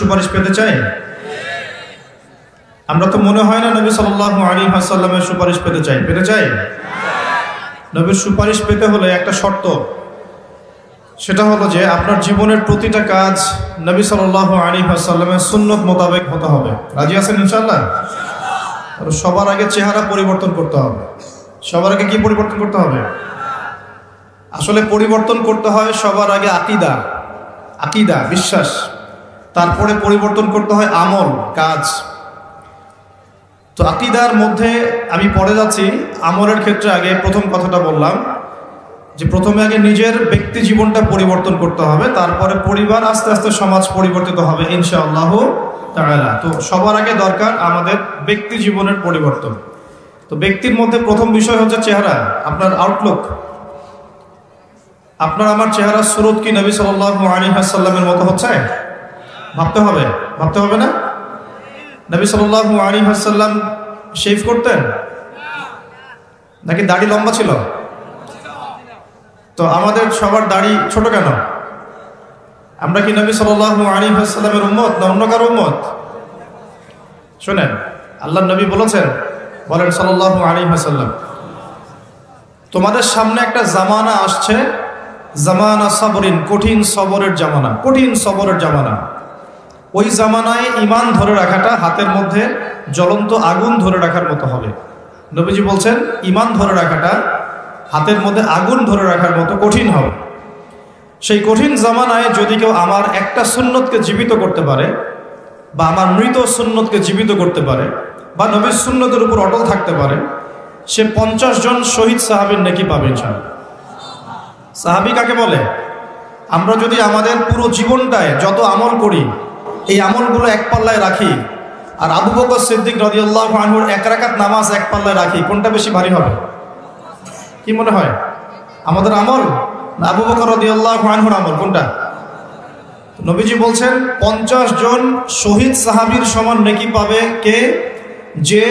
সুপারিশ পেতে চাই? আমরা তো মনে হয় না নবী সাল্লাল্লাহু আলাইহি ওয়াসাল্লামের সুপারিশ পেতে চাই। পেতে চাই? নবীর সুপারিশ পেতে হলে একটা শর্ত, সেটা হলো যে আপনার জীবনের প্রতিটা কাজ নবী সাল্লাল্লাহু আলাইহি ওয়াসাল্লামের সুন্নত মোতাবেক হতে হবে। রাজি আছেন ইনশাআল্লাহ? আর সবার আগে চেহারা পরিবর্তন করতে হবে। সবার আগে কি পরিবর্তন করতে হবে? আসলে পরিবর্তন করতে হয় সবার আগে আকীদা বিশ্বাস, তারপরে পরিবর্তন করতে হয় আমল কাজ। তো আকীদার মধ্যে আমি পড়ে যাচ্ছি, আমলের ক্ষেত্রে আগে প্রথম কথাটা বললাম যে প্রথমে আগে নিজের ব্যক্তি জীবনটা পরিবর্তন করতে হবে, তারপরে পরিবার, আস্তে আস্তে সমাজ পরিবর্তিত হবে ইনশাআল্লাহ তাআলা। তো সবার আগে দরকার আমাদের ব্যক্তি জীবনের পরিবর্তন। তো ব্যক্তির মধ্যে প্রথম বিষয় হচ্ছে চেহারা, আপনার আউটলুক। আপনার আমার চেহারা সুরত কি নবী সাল্লাল্লাহু আলাইহি ওয়াসাল্লামের মতো হচ্ছে? ভাবতে হবে না? নবী সাল্লাল্লাহু আলাইহি ওয়াসাল্লাম শেভ করতেন নাকি দাড়ি লম্বা ছিল? তো আমাদের সবার দাড়ি ছোট কেন? আমরা কি নবী সাল্লাল্লাহু আলাইহি ওয়াসাল্লামের উম্মত না অন্য কারো উম্মত? শুনেন, আল্লাহর নবী বলেছেন, বলেন সাল্লাল্লাহু আলাইহি ওয়াসাল্লাম, তোমাদের সামনে একটা জামানা আসছে, জামানা সাবরিন, কঠিন সবরের জামানা। ওই জামানায় ঈমান ধরে রাখাটা হাতের মধ্যে জ্বলন্ত আগুন ধরে রাখার মতো হবে। নবীজি বলছেন ঈমান ধরে রাখাটা হাতের মধ্যে আগুন ধরে রাখার মতো কঠিন হবে। সেই কঠিন জামানায় যদি কেউ আমার একটা সুন্নতকে জীবিত করতে পারে, বা আমার মৃত সুন্নতকে জীবিত করতে পারে, বা নবীর সুন্নতের উপর অটল থাকতে পারে, সে 50 জন শহীদ সাহাবীর নেকি পাবে ইনশাআল্লাহ। সাহাবী কাকে বলে? আমরা যদি আমাদের পুরো জীবনটায় যত আমল করি, এই আমলগুলো এক পাল্লায় রাখি, আর আবু বকর সিদ্দিক রাদিয়াল্লাহু আনহুর 1 রাকাত নামাজ এক পাল্লায় রাখি, কোনটা বেশি ভারী হবে? কি মনে হয়? আমাদের আমল না আবু বকর রাদিয়াল্লাহু আনহুর আমল? কোনটা? নবীজি বলছেন 50 জন শহীদ সাহাবীর সমান নেকি পাবে কে? যে